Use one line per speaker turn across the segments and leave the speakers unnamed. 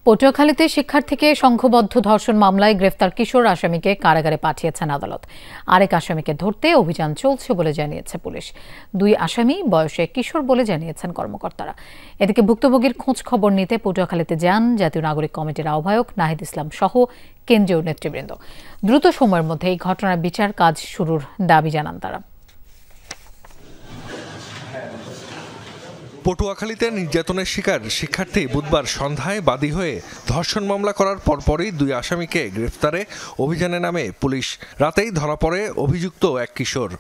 পটুয়াখালীতে শিক্ষার্থীকে সংঘবদ্ধ ধর্ষণ মামলায় গ্রেফতার কিশোর আসামিকে কারাগারে পাঠিয়েছেন আদালত। আরেক আসামিকে ধরতে অভিযান চলছে বলে জানিয়েছে পুলিশ। দুই আসামি বয়সে কিশোর বলে জানিয়েছেন কর্মকর্তারা। এদিকে ভুক্তভোগীর খোঁজ খবর নিতে পটুয়াখালীতে যান জাতীয় নাগরিক কমিটির আহ্বায়ক নাহিদ ইসলাম সহ কেন্দ্রীয় নেতৃবৃন্দ। দ্রুত সময়ের মধ্যে এই ঘটনার বিচার কাজ শুরুর দাবি জানান তারা।
পটুয়াখালীতে নির্যাতনের শিকার শিক্ষার্থী বুধবার সন্ধ্যায় বাদী হয়ে ধর্ষণ মামলা করার পরপরই দুই আসামিকে গ্রেফতারে অভিযানে নামে পুলিশ। রাতেই ধরা পড়ে অভিযুক্ত এক কিশোর।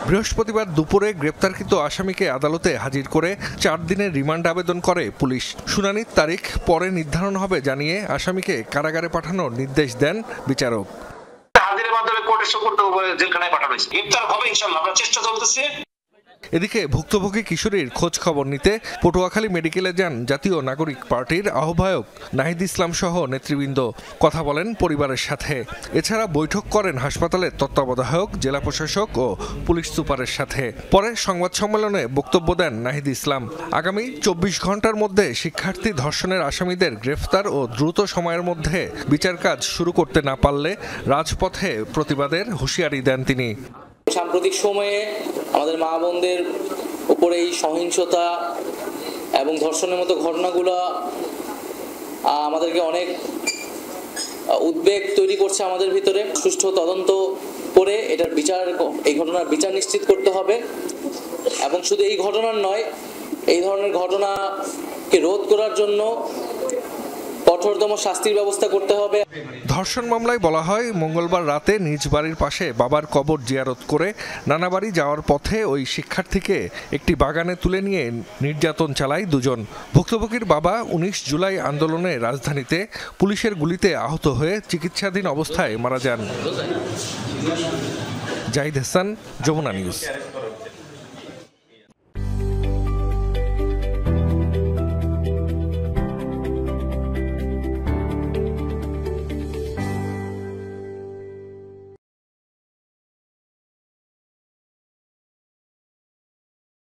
বৃহস্পতিবার দুপুরে গ্রেপ্তারকৃত আসামিকে আদালতে হাজির করে 4 দিনের রিমান্ড আবেদন করে পুলিশ। শুনানির তারিখ পরে নির্ধারণ হবে জানিয়ে আসামিকে কারাগারে পাঠানোর নির্দেশ দেন বিচারক।
হাজিরের মাধ্যমে কোর্টে সুপর্দ জেলখানায় পাঠানো হয়েছে। গ্রেফতার হবে ইনশাআল্লাহ, আমরা চেষ্টা চলতেছে।
এদিকে ভুক্তভোগী কিশোরীর খোঁজ খবর নিতে পটুয়াখালী মেডিকেলে যান জাতীয় নাগরিক পার্টির আহ্বায়ক নাহিদ ইসলাম সহ নেতৃবৃন্দ। কথা বলেন পরিবারের সাথে। এছাড়া বৈঠক করেন হাসপাতালের তত্ত্বাবধায়ক, জেলা প্রশাসক ও পুলিশ সুপারের সাথে। পরে সংবাদ সম্মেলনে বক্তব্য দেন নাহিদ ইসলাম। আগামী 24 ঘন্টার মধ্যে শিক্ষার্থী ধর্ষণের আসামিদের গ্রেফতার ও দ্রুত সময়ের মধ্যে বিচার কাজ শুরু করতে না পারলে রাজপথে প্রতিবাদের হুঁশিয়ারি দেন তিনি।
সাম্প্রতিক সময়ে আমাদের মা বোনদের উপরে এই সহিংসতা এবং ধর্ষণের মতো ঘটনাগুলো আমাদেরকে অনেক উদ্বেগ তৈরি করছে আমাদের ভিতরে। সুষ্ঠু তদন্ত করে এই ঘটনার বিচার নিশ্চিত করতে হবে এবং শুধু এই ঘটনার নয়, এই ধরনের ঘটনাকে রোধ করার জন্য কঠোরতম শাস্তির ব্যবস্থা করতে হবে।
ধর্ষণ মামলায় বলা হয়, মঙ্গলবার রাতে নিজ বাড়ির পাশে বাবার কবর জিয়ারত করে নানাবাড়ি যাওয়ার পথে ওই শিক্ষার্থীকে একটি বাগানে তুলে নিয়ে নির্যাতন চালায় দুজন। ভুক্তভোগীর বাবা 19 জুলাই আন্দোলনে রাজধানীতে পুলিশের গুলিতে আহত হয়ে চিকিৎসাধীন অবস্থায় মারা যান। জাহিদ হাসান, যমুনা নিউজ।